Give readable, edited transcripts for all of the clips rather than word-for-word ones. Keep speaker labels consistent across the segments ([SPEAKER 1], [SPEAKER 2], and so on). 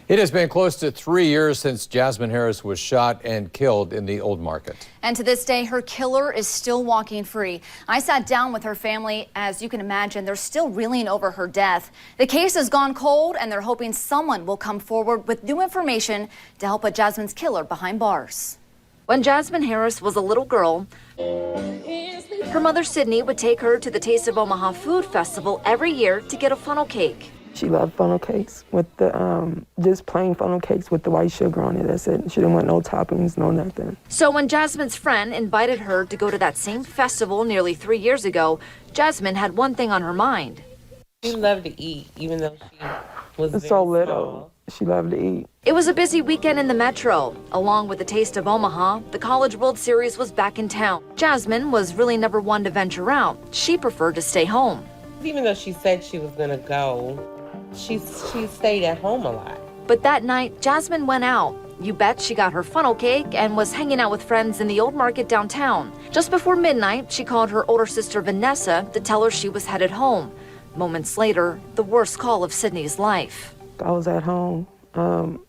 [SPEAKER 1] It has been close to 3 years since Jasmine Harris was shot and killed in the Old Market.
[SPEAKER 2] And to this day, her killer is still walking free. I sat down with her family. As you can imagine, they're still reeling over her death. The case has gone cold, and they're hoping someone will come forward with new information to help put Jasmine's killer behind bars. When Jasmine Harris was a little girl, her mother Sydney would take her to the Taste of Omaha Food Festival every year to get a funnel cake.
[SPEAKER 3] She loved funnel cakes with the, just plain funnel cakes with the white sugar on it. That's it. She didn't want no toppings, no nothing.
[SPEAKER 2] So when Jasmine's friend invited her to go to that same festival nearly 3 years ago, Jasmine had one thing on her mind.
[SPEAKER 4] She loved to eat, even though she was very
[SPEAKER 3] so little.
[SPEAKER 4] small.
[SPEAKER 3] She loved to eat.
[SPEAKER 2] It was a busy weekend in the metro. Along with the Taste of Omaha, the College World Series was back in town. Jasmine was really never one to venture out. She preferred to stay home.
[SPEAKER 4] Even though she said she was going to go, she stayed at home a lot.
[SPEAKER 2] But that night, Jasmine went out. You bet she got her funnel cake and was hanging out with friends in the Old Market downtown. Just before midnight, she called her older sister Vanessa to tell her she was headed home. Moments later, the worst call of Sydney's life.
[SPEAKER 3] I was at home, and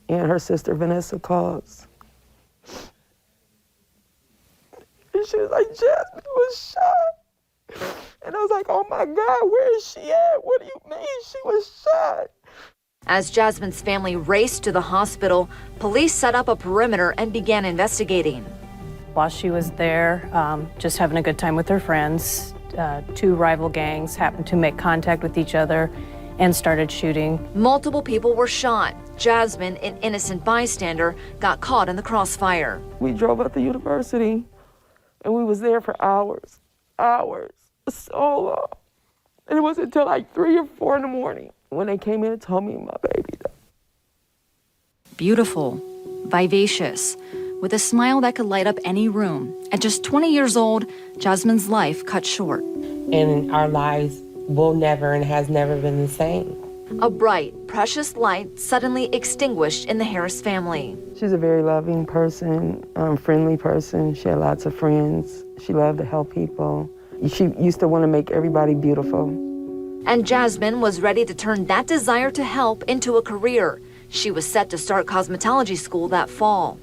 [SPEAKER 3] her sister Vanessa calls. And she was like, Jasmine was shot. And I was like, oh my God, where is she at? What do you mean she was shot?
[SPEAKER 2] As Jasmine's family raced to the hospital, police set up a perimeter and began investigating.
[SPEAKER 5] While she was there, just having a good time with her friends, two rival gangs happened to make contact with each other and started shooting.
[SPEAKER 2] Multiple people were shot. Jasmine, an innocent bystander, got caught in the crossfire.
[SPEAKER 3] We drove up the university, and we was there for hours, so long. And it wasn't until like 3 or 4 in the morning when they came in and told me my baby died.
[SPEAKER 2] Beautiful, vivacious, with a smile that could light up any room. At just 20 years old, Jasmine's life cut short.
[SPEAKER 4] And our lives will never and has never been the same.
[SPEAKER 2] A bright, precious light suddenly extinguished in the Harris family.
[SPEAKER 3] She's a very loving person, friendly person. She had lots of friends. She loved to help people. She used to want to make everybody beautiful.
[SPEAKER 2] And Jasmine was ready to turn that desire to help into a career. She was set to start cosmetology school that fall.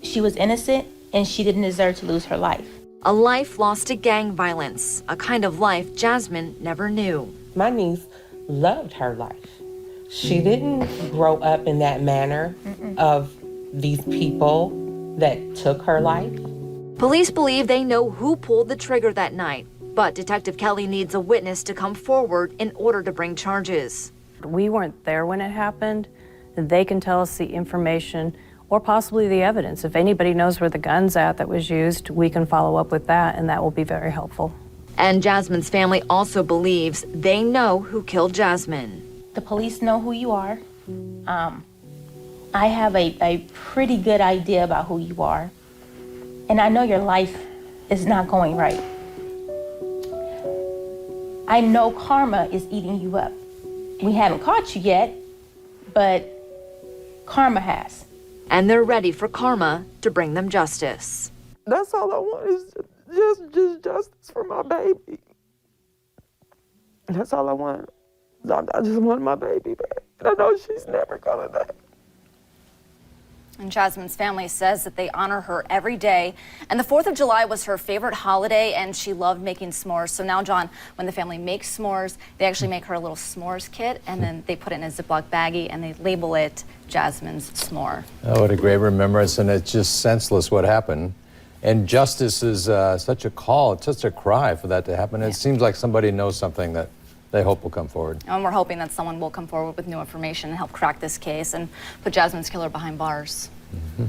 [SPEAKER 6] She was innocent, and she didn't deserve to lose her life.
[SPEAKER 2] A life lost to gang violence, a kind of life Jasmine never knew.
[SPEAKER 4] My niece loved her life. She didn't grow up in that manner of these people that took her life.
[SPEAKER 2] Police believe they know who pulled the trigger that night, but Detective Kelly needs a witness to come forward in order to bring charges.
[SPEAKER 5] We weren't there when it happened. They can tell us the information or possibly the evidence. If anybody knows where the gun's at that was used, we can follow up with that, and that will be very helpful.
[SPEAKER 2] And Jasmine's family also believes they know who killed Jasmine.
[SPEAKER 6] The police know who you are. I have a pretty good idea about who you are. And I know your life is not going right. I know karma is eating you up. We haven't caught you yet, but karma has.
[SPEAKER 2] And they're ready for karma to bring them justice.
[SPEAKER 3] That's all I want is just justice for my baby. That's all I want. I just want my baby back. And I know she's never coming back.
[SPEAKER 2] And Jasmine's family says that they honor her every day. And the 4th of July was her favorite holiday, and she loved making s'mores. So now, John, when the family makes s'mores, they actually make her a little s'mores kit, and then they put it in a Ziploc baggie, and they label it Jasmine's s'more.
[SPEAKER 1] Oh, what a great remembrance, and it's just senseless what happened. And justice is such a call, it's such a cry for that to happen. It seems like somebody knows something that they hope will come forward.
[SPEAKER 2] And we're hoping that someone will come forward with new information and help crack this case and put Jasmine's killer behind bars.
[SPEAKER 1] Mm-hmm.